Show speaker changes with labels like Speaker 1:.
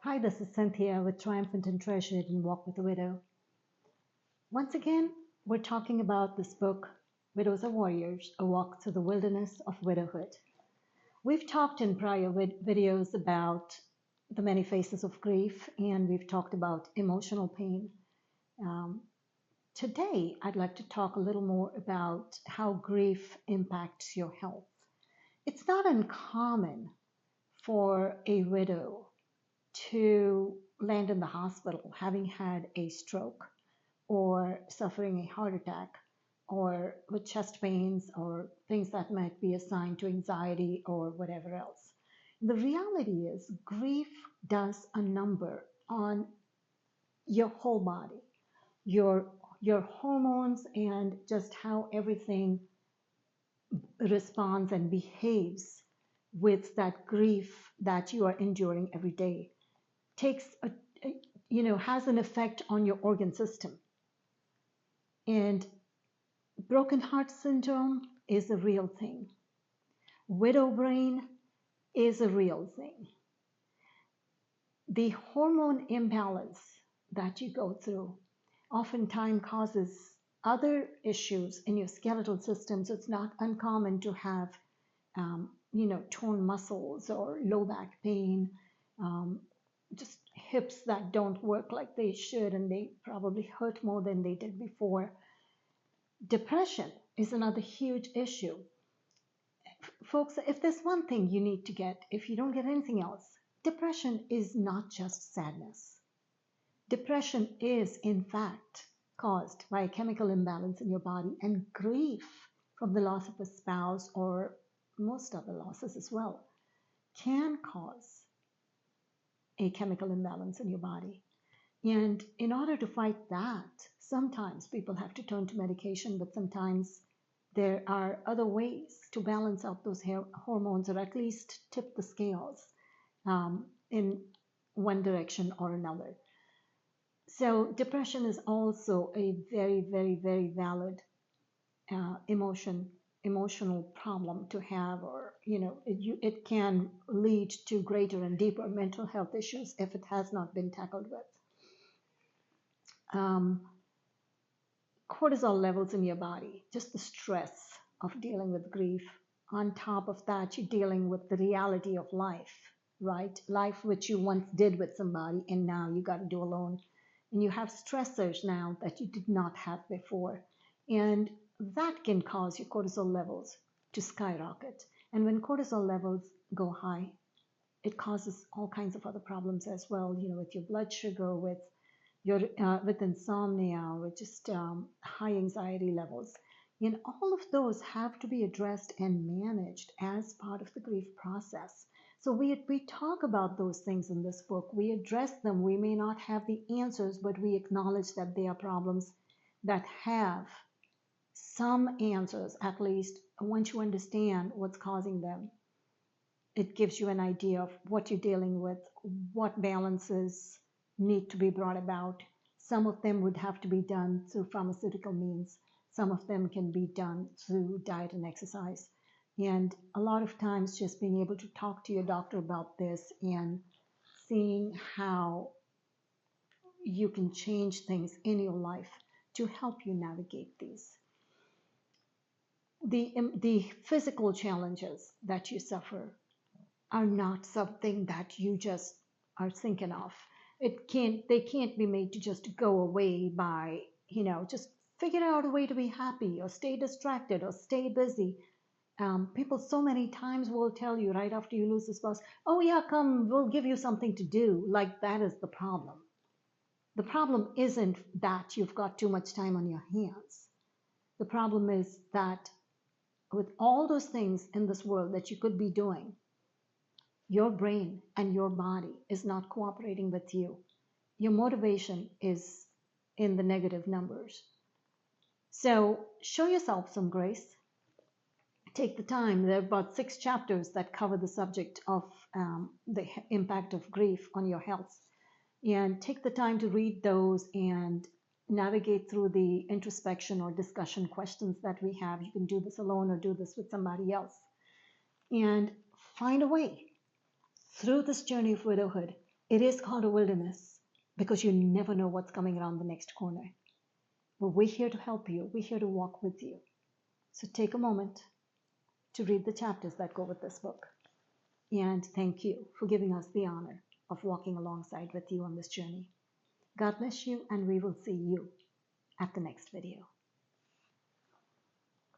Speaker 1: Hi, this is Cynthia with Triumphant and Treasured and Walk with the Widow. Once again, we're talking about this book, Widows Are Warriors, A Walk Through the Wilderness of Widowhood. We've talked in prior videos about the many faces of grief, and we've talked about emotional pain. Um, Today, I'd like to talk a little more about how grief impacts your health. It's not uncommon for a widow to land in the hospital having had a stroke or suffering a heart attack or with chest pains or things that might be assigned to anxiety or whatever else. The reality is, grief does a number on your whole body, your your hormones, and just how everything responds and behaves with that grief that you are enduring every day takes has an effect on your organ system. And broken heart syndrome is a real thing. Widow brain is a real thing. The hormone imbalance that you go through oftentimes causes other issues in your skeletal system. So it's not uncommon to have torn muscles or low back pain, just hips that don't work like they should, and they probably hurt more than they did before. Depression is another huge issue. Folks, if there's one thing you need to get, if you don't get anything else, depression is not just sadness. Depression is, in fact, caused by a chemical imbalance in your body, and grief from the loss of a spouse or most other losses as well can cause a chemical imbalance in your body. And in order to fight that, sometimes people have to turn to medication, but sometimes there are other ways to balance out those hormones, or at least tip the scales in one direction or another. So depression is also a very, very, very valid emotional problem to have, or it can lead to greater and deeper mental health issues if it has not been tackled with. Cortisol levels in your body, just the stress of dealing with grief. On top of that, you're dealing with the reality of life, right? Life which you once did with somebody and now you got to do alone. And you have stressors now that you did not have before. And that can cause your cortisol levels to skyrocket. And when cortisol levels go high, it causes all kinds of other problems as well, with your blood sugar, with insomnia, with just high anxiety levels. And all of those have to be addressed and managed as part of the grief process. So we talk about those things in this book. We address them. We may not have the answers, but we acknowledge that they are problems that have some answers, at least once you understand what's causing them. It gives you an idea of what you're dealing with, what balances need to be brought about. Some of them would have to be done through pharmaceutical means. Some of them can be done through diet and exercise. And a lot of times just being able to talk to your doctor about this and seeing how you can change things in your life to help you navigate these. The physical challenges that you suffer are not something that you just are thinking of. They can't be made to just go away by, just figure out a way to be happy or stay distracted or stay busy. People so many times will tell you right after you lose the spouse, oh yeah, come, we'll give you something to do. Like that is the problem. The problem isn't that you've got too much time on your hands. The problem is that with all those things in this world that you could be doing, your brain and your body is not cooperating with you. Your motivation is in the negative numbers. So show yourself some grace. Take the time. There are about 6 chapters that cover the subject of the impact of grief on your health. And take the time to read those and navigate through the introspection or discussion questions that we have. You can do this alone or do this with somebody else. And find a way through this journey of widowhood It is called a wilderness because you never know what's coming around the next corner. But we're here to help you. We're here to walk with you. So take a moment to read the chapters that go with this book. And thank you for giving us the honor of walking alongside with you on this journey. God bless you, and we will see you at the next video.